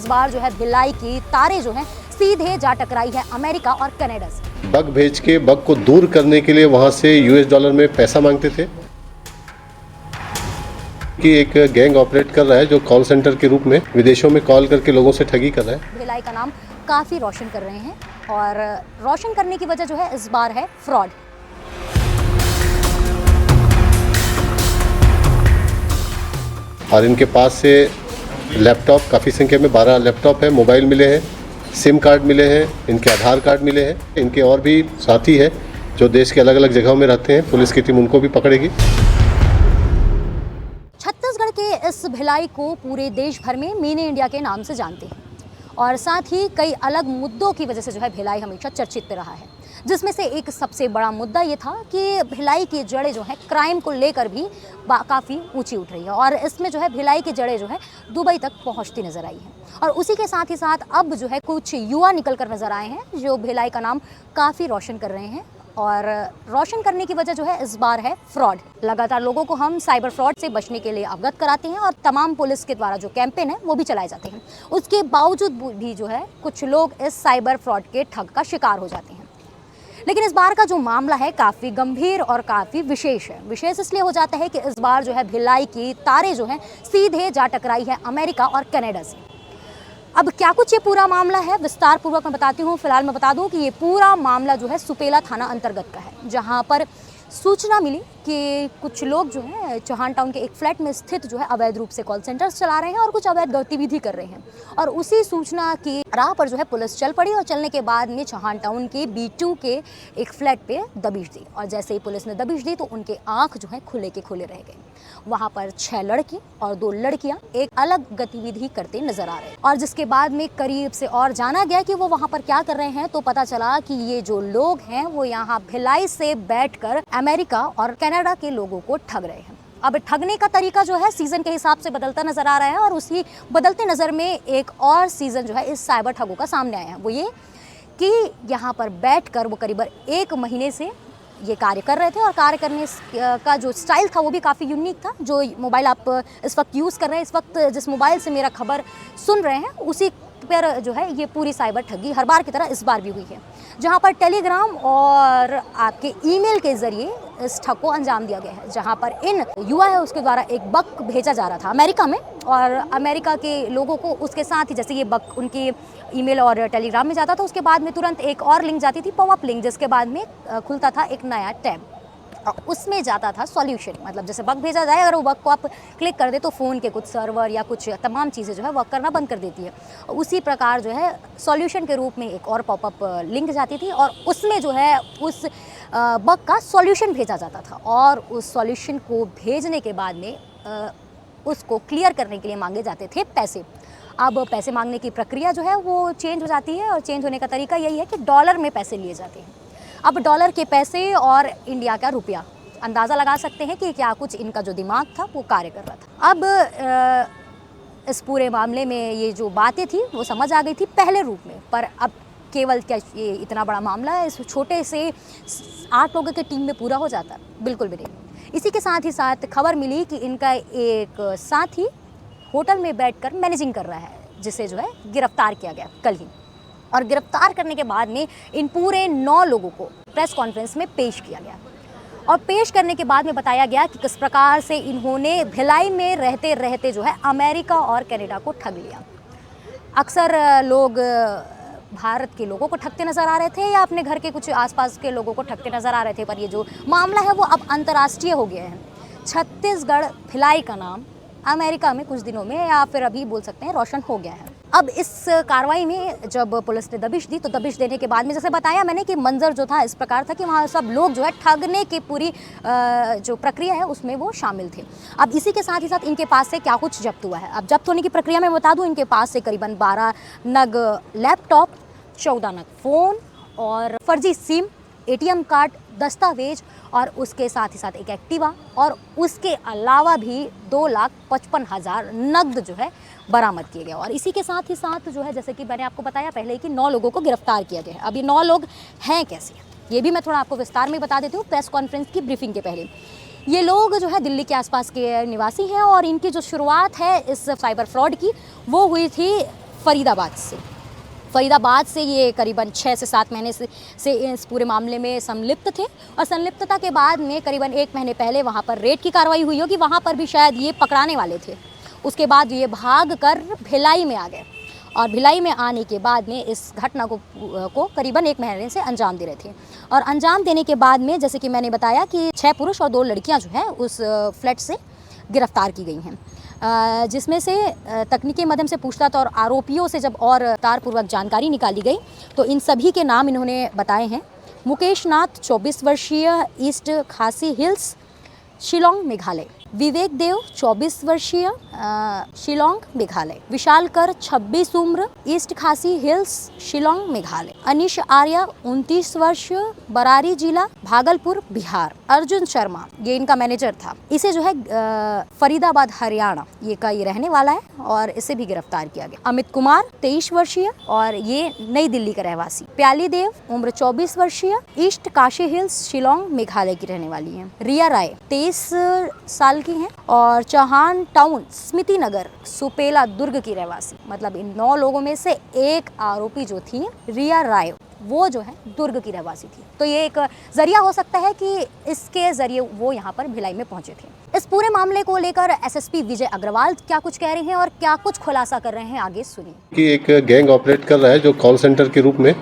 इस बार जो है भिलाई की तारे जो हैं सीधे जा टकराई है अमेरिका और कनाडा से। बग भेज के बग को दूर करने के लिए वहां से यूएस डॉलर में पैसा मांगते थे कि एक गैंग ऑपरेट कर रहा है जो कॉल सेंटर के रूप में विदेशों में कॉल करके लोगों से ठगी कर रहा है। भिलाई का नाम काफ़ी रोशन कर रहे हैं और रोशन करने की वजह जो है इस बार है फ्रॉड। और इनके पास से लैपटॉप काफ़ी संख्या में 12 लैपटॉप है, मोबाइल मिले हैं, सिम कार्ड मिले हैं, इनके आधार कार्ड मिले हैं। इनके और भी साथी हैं जो देश के अलग अलग जगहों में रहते हैं। पुलिस की टीम उनको भी पकड़ेगी। छत्तीसगढ़ के इस भिलाई को पूरे देश भर में मिनी इंडिया के नाम से जानते हैं और साथ ही कई अलग मुद्दों की वजह से जो है भिलाई हमेशा चर्चित रहा है, जिसमें से एक सबसे बड़ा मुद्दा ये था कि भिलाई की जड़ें जो है क्राइम को लेकर भी काफ़ी ऊंची उठ रही है और इसमें जो है भिलाई की जड़ें जो है दुबई तक पहुंचती नजर आई हैं। और उसी के साथ ही साथ अब जो है कुछ युवा निकल कर नजर आए हैं जो भिलाई का नाम काफ़ी रोशन कर रहे हैं और रोशन करने की वजह जो है इस बार है फ्रॉड। लगातार लोगों को हम साइबर फ्रॉड से बचने के लिए अवगत कराते हैं और तमाम पुलिस के द्वारा जो कैंपेन है वो भी चलाए जाते हैं। उसके बावजूद भी जो है कुछ लोग इस साइबर फ्रॉड के ठग का शिकार हो जाते हैं। लेकिन इस बार का जो मामला है काफ़ी गंभीर और काफ़ी विशेष है। विशेष इसलिए हो जाता है कि इस बार जो है भिलाई की तारे जो हैं सीधे जा टकराई है अमेरिका और कनाडा से। अब क्या कुछ ये पूरा मामला है विस्तार पूर्वक मैं बताती हूँ। फिलहाल मैं बता दूँ कि ये पूरा मामला जो है सुपेला थाना अंतर्गत का है, जहाँ पर सूचना मिली कि कुछ लोग जो है चौहान टाउन के एक फ्लैट में स्थित जो है अवैध रूप से कॉल सेंटर्स चला रहे हैं और कुछ अवैध गतिविधि कर रहे हैं। और उसी सूचना की राह पर जो है पुलिस चल पड़ी और चलने के बाद में चौहान टाउन के B2 के एक फ्लैट पे दबिश दी और जैसे ही पुलिस ने दबिश दी तो उनके आंख जो है खुले के खुले रह गए। वहाँ पर 6 लड़के और 2 लड़कियाँ एक अलग गतिविधि करते नजर आ रहे हैं और जिसके बाद में करीब से और जाना गया कि वो वहाँ पर क्या कर रहे हैं तो पता चला कि ये जो लोग हैं वो यहाँ भिलाई से बैठकर अमेरिका और कनाडा के लोगों को ठग रहे हैं। अब ठगने का तरीका जो है सीजन के हिसाब से बदलता नजर आ रहा है और उसी बदलते नज़र में एक और सीजन जो है इस साइबर ठगों का सामने आया है। वो ये कि यहाँ पर बैठकर वो करीबन 1 महीने से ये कार्य कर रहे थे और कार्य करने का जो स्टाइल था वो भी काफ़ी यूनिक था। जो मोबाइल आप इस वक्त यूज़ कर रहे हैं, इस वक्त जिस मोबाइल से मेरा खबर सुन रहे हैं उसी पर जो है ये पूरी साइबर ठगी हर बार की तरह इस बार भी हुई है, जहां पर टेलीग्राम और आपके ईमेल के ज़रिए इस ठग को अंजाम दिया गया है। जहां पर इन युवा है उसके द्वारा एक बग भेजा जा रहा था अमेरिका में और अमेरिका के लोगों को उसके साथ ही जैसे ये बग उनके ईमेल और टेलीग्राम में जाता था उसके बाद में तुरंत एक और लिंक जाती थी, पॉपअप लिंक, जिसके बाद में खुलता था एक नया टैब और उसमें जाता था सॉल्यूशन। मतलब जैसे बग भेजा जाए अगर वो बग को आप क्लिक कर दे तो फ़ोन के कुछ सर्वर या कुछ तमाम चीज़ें जो है वर्क करना बंद कर देती है। उसी प्रकार जो है सॉल्यूशन के रूप में एक और पॉपअप लिंक जाती थी और उसमें जो है उस बग का सॉल्यूशन भेजा जाता था और उस सॉल्यूशन को भेजने के बाद में उसको क्लियर करने के लिए मांगे जाते थे पैसे। अब पैसे मांगने की प्रक्रिया जो है वो चेंज हो जाती है और चेंज होने का तरीका यही है कि डॉलर में पैसे लिए जाते हैं। अब डॉलर के पैसे और इंडिया का रुपया, अंदाज़ा लगा सकते हैं कि क्या कुछ इनका जो दिमाग था वो कार्य कर रहा था। अब इस पूरे मामले में ये जो बातें थी वो समझ आ गई थी पहले रूप में, पर अब केवल क्या ये इतना बड़ा मामला है इस छोटे से 8 लोगों की टीम में पूरा हो जाता? बिल्कुल भी नहीं। इसी के साथ ही साथ खबर मिली कि इनका एक साथी होटल में बैठकर मैनेजिंग कर रहा है, जिसे जो है गिरफ्तार किया गया कल ही। और गिरफ्तार करने के बाद में इन पूरे 9 लोगों को प्रेस कॉन्फ्रेंस में पेश किया गया और पेश करने के बाद में बताया गया कि किस प्रकार से इन्होंने भिलाई में रहते रहते जो है अमेरिका और कनाडा को ठग लिया। अक्सर लोग भारत के लोगों को ठगते नज़र आ रहे थे या अपने घर के कुछ आसपास के लोगों को ठगते नज़र आ रहे थे, पर ये जो मामला है वो अब अंतर्राष्ट्रीय हो गया है। छत्तीसगढ़ भिलाई का नाम अमेरिका में कुछ दिनों में या फिर अभी बोल सकते हैं रोशन हो गया है। अब इस कार्रवाई में जब पुलिस ने दबिश दी तो दबिश देने के बाद में जैसे बताया मैंने कि मंजर जो था इस प्रकार था कि वहाँ सब लोग जो है ठगने की पूरी जो प्रक्रिया है उसमें वो शामिल थे। अब इसी के साथ ही साथ इनके पास से क्या कुछ जब्त हुआ है। अब जब्त होने की प्रक्रिया में बता दूँ, इनके पास से करीबन 12 नग लैपटॉप, 14 नग फ़ोन और फर्जी सिम, ATM कार्ड, दस्तावेज और उसके साथ ही साथ एक एक्टिवा और उसके अलावा भी 2,55,000 नकद जो है बरामद किए गए। और इसी के साथ ही साथ जो है जैसे कि मैंने आपको बताया पहले कि 9 लोगों को गिरफ्तार किया गया है। अब ये 9 लोग हैं कैसे, ये भी मैं थोड़ा आपको विस्तार में बता देती हूँ प्रेस कॉन्फ्रेंस की ब्रीफिंग के पहले। ये लोग जो है दिल्ली के आसपास के निवासी हैं और इनकी जो शुरुआत है इस साइबर फ्रॉड की वो हुई थी फरीदाबाद से ये करीबन 6 से 7 महीने से इस पूरे मामले में संलिप्त थे और संलिप्तता के बाद में करीबन 1 महीने पहले वहाँ पर रेड की कार्रवाई हुई होगी। वहाँ पर भी शायद ये पकड़ाने वाले थे। उसके बाद ये भाग कर भिलाई में आ गए और भिलाई में आने के बाद में इस घटना को करीबन 1 महीने से अंजाम दे रहे थे। और अंजाम देने के बाद में जैसे कि मैंने बताया कि 6 पुरुष और 2 लड़कियां जो है उस फ्लैट से गिरफ्तार की गई हैं, जिसमें से तकनीकी माध्यम से पूछताछ और आरोपियों से जब और तारपूर्वक जानकारी निकाली गई तो इन सभी के नाम इन्होंने बताए हैं। मुकेश नाथ 24 वर्षीय, ईस्ट खासी हिल्स, शिलोंग, मेघालय। विवेक देव 24 वर्षीय, शिलोंग, मेघालय। विशाल कर 26 उम्र, ईस्ट खासी हिल्स, शिलोंग, मेघालय। अनिश आर्य 29 वर्ष, बरारी जिला, भागलपुर, बिहार। अर्जुन शर्मा ये इनका मैनेजर था। इसे जो है फरीदाबाद हरियाणा ये रहने वाला है और इसे भी गिरफ्तार किया गया। अमित कुमार 23 वर्षीय और ये नई दिल्ली का रहवासी। प्याली देव उम्र 24 वर्षीय, ईस्ट काशी हिल्स, शिलोंग, मेघालय की रहने वाली है। रिया राय 23 साल की हैं और चौहान टाउन, स्मृति नगर, सुपेला, दुर्ग की रहवासी। मतलब इन 9 लोगों में से एक आरोपी जो थी रिया राय, वो जो है दुर्ग की रहवासी थी। तो ये एक जरिया हो सकता है कि इसके जरिए वो यहाँ पर भिलाई में पहुंचे थे। इस पूरे मामले को लेकर एसएसपी विजय अग्रवाल क्या कुछ कह रहे हैं और क्या कुछ खुलासा कर रहे हैं, आगे सुनिए। कि एक गैंग ऑपरेट कर रहा है जो कॉल सेंटर के रूप में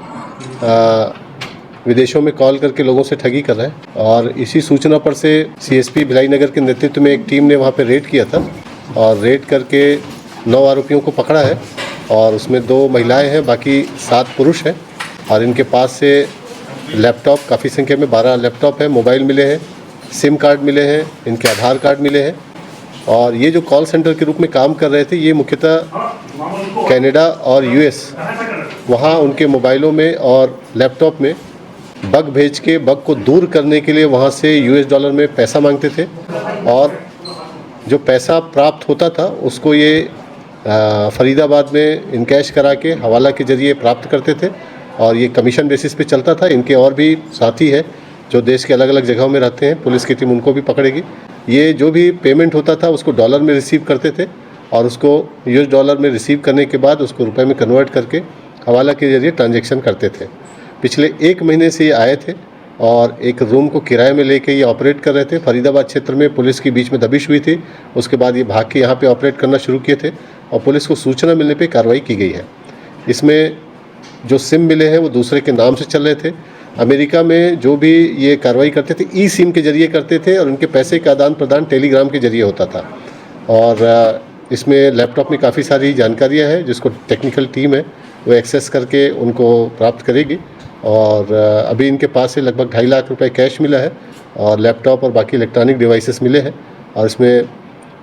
विदेशों में कॉल करके लोगों से ठगी कर रहा है और इसी सूचना पर से सीएसपी भिलाई नगर के नेतृत्व में एक टीम ने वहाँ पे रेड किया था और रेड करके 9 आरोपियों को पकड़ा है और उसमें 2 महिलाएं हैं, बाकी 7 पुरुष हैं। और इनके पास से लैपटॉप, काफ़ी संख्या में 12 लैपटॉप है, मोबाइल मिले हैं, सिम कार्ड मिले हैं, इनके आधार कार्ड मिले हैं। और ये जो कॉल सेंटर के रूप में काम कर रहे थे ये मुख्यतः कनाडा और यूएस, वहाँ उनके मोबाइलों में और लैपटॉप में बग भेज के बग को दूर करने के लिए वहाँ से यूएस डॉलर में पैसा मांगते थे और जो पैसा प्राप्त होता था उसको ये फरीदाबाद में इनकैश करा के हवाला के ज़रिए प्राप्त करते थे और ये कमीशन बेसिस पे चलता था। इनके और भी साथी है जो देश के अलग अलग जगहों में रहते हैं, पुलिस की टीम उनको भी पकड़ेगी। ये जो भी पेमेंट होता था उसको डॉलर में रिसीव करते थे और उसको यूएस डॉलर में रिसीव करने के बाद उसको रुपए में कन्वर्ट करके हवाला के ज़रिए ट्रांजैक्शन करते थे। पिछले 1 महीने से ये आए थे और एक रूम को किराए में लेके ये ऑपरेट कर रहे थे। फरीदाबाद क्षेत्र में पुलिस के बीच में दबिश हुई थी, उसके बाद ये भाग के यहाँ पे ऑपरेट करना शुरू किए थे और पुलिस को सूचना मिलने पे कार्रवाई की गई है। इसमें जो सिम मिले हैं वो दूसरे के नाम से चल रहे थे। अमेरिका में जो भी ये कार्रवाई करते थे ई सिम के ज़रिए करते थे और उनके पैसे का आदान प्रदान टेलीग्राम के ज़रिए होता था। और इसमें लैपटॉप में काफ़ी सारी जानकारियाँ हैं जिसको टेक्निकल टीम है वो एक्सेस करके उनको प्राप्त करेगी। और अभी इनके पास से लगभग 2.5 लाख रुपए कैश मिला है और लैपटॉप और बाकी इलेक्ट्रॉनिक डिवाइसेस मिले हैं। और इसमें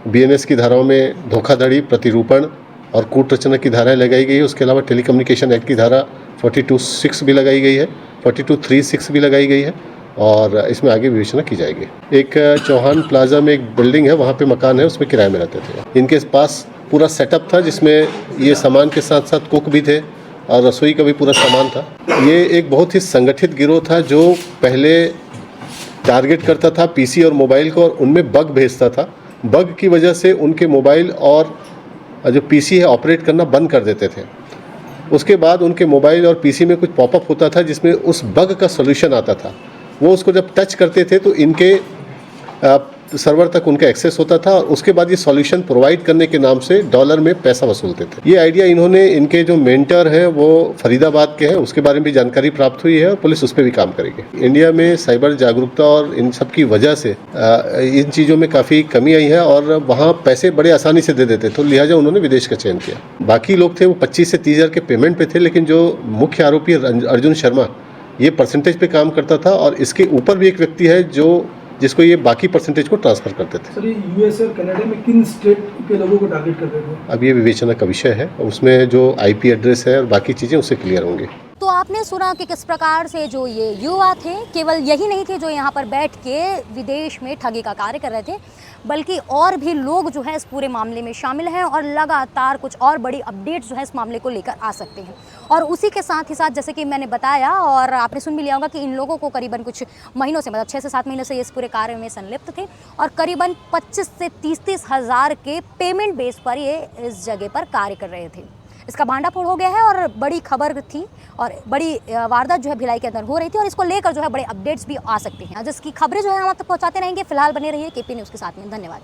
बीएनएस की धाराओं में धोखाधड़ी, प्रतिरूपण और कूट रचना की धाराएं लगाई गई है। उसके अलावा टेलीकम्युनिकेशन एक्ट की धारा 42(6) भी लगाई गई है, 42(3)(6) भी लगाई गई है और इसमें आगे विवेचना की जाएगी। एक चौहान प्लाजा में एक बिल्डिंग है, वहाँ पे मकान है, उसमें किराए में रहते थे। इनके पास पूरा सेटअप था जिसमें ये सामान के साथ साथ कुक भी थे और रसोई का भी पूरा सामान था। ये एक बहुत ही संगठित गिरोह था जो पहले टारगेट करता था पीसी और मोबाइल को और उनमें बग भेजता था। बग की वजह से उनके मोबाइल और जो पीसी है ऑपरेट करना बंद कर देते थे। उसके बाद उनके मोबाइल और पीसी में कुछ पॉपअप होता था जिसमें उस बग का सॉल्यूशन आता था। वो उसको जब टच करते थे तो इनके सर्वर तक उनका एक्सेस होता था और उसके बाद ये सॉल्यूशन प्रोवाइड करने के नाम से डॉलर में पैसा वसूलते थे। ये आइडिया इन्होंने, इनके जो मेंटर हैं वो फरीदाबाद के हैं, उसके बारे में भी जानकारी प्राप्त हुई है और पुलिस उस पर भी काम करेगी। इंडिया में साइबर जागरूकता और इन सब की वजह से इन चीज़ों में काफ़ी कमी आई है और वहाँ पैसे बड़े आसानी से दे देते, तो लिहाजा उन्होंने विदेश का चयन किया। बाकी लोग थे वो 25 से 30 हज़ार के पेमेंट पे थे, लेकिन जो मुख्य आरोपी अर्जुन शर्मा ये परसेंटेज पे काम करता था और इसके ऊपर भी एक व्यक्ति है जिसको ये बाकी परसेंटेज को ट्रांसफर करते थे। सर, ये यूएस और कनाडा में किन स्टेट के लोगों को टारगेट कर रहे थे? अब ये विवेचना का विषय है, उसमें जो आईपी एड्रेस है और बाकी चीज़ें उससे क्लियर होंगी। तो आपने सुना कि किस प्रकार से जो ये युवा थे, केवल यही नहीं थे जो यहाँ पर बैठ के विदेश में ठगी का कार्य कर रहे थे, बल्कि और भी लोग जो है इस पूरे मामले में शामिल हैं और लगातार कुछ और बड़ी अपडेट्स जो है इस मामले को लेकर आ सकते हैं। और उसी के साथ ही साथ जैसे कि मैंने बताया और आपने सुन भी लिया होगा कि इन लोगों को करीबन कुछ महीनों से, मतलब 6 से 7 महीनों से इस पूरे कार्य में संलिप्त थे और करीबन 25 से 30 हज़ार के पेमेंट बेस पर ये इस जगह पर कार्य कर रहे थे। इसका भांडाफोड़ हो गया है और बड़ी खबर थी और बड़ी वारदात जो है भिलाई के अंदर हो रही थी और इसको लेकर जो है बड़े अपडेट्स भी आ सकते हैं, जिसकी खबरें जो है हम आप तक पहुँचाते रहेंगे। फिलहाल बने रहिए केपी न्यूज़ के साथ में। धन्यवाद।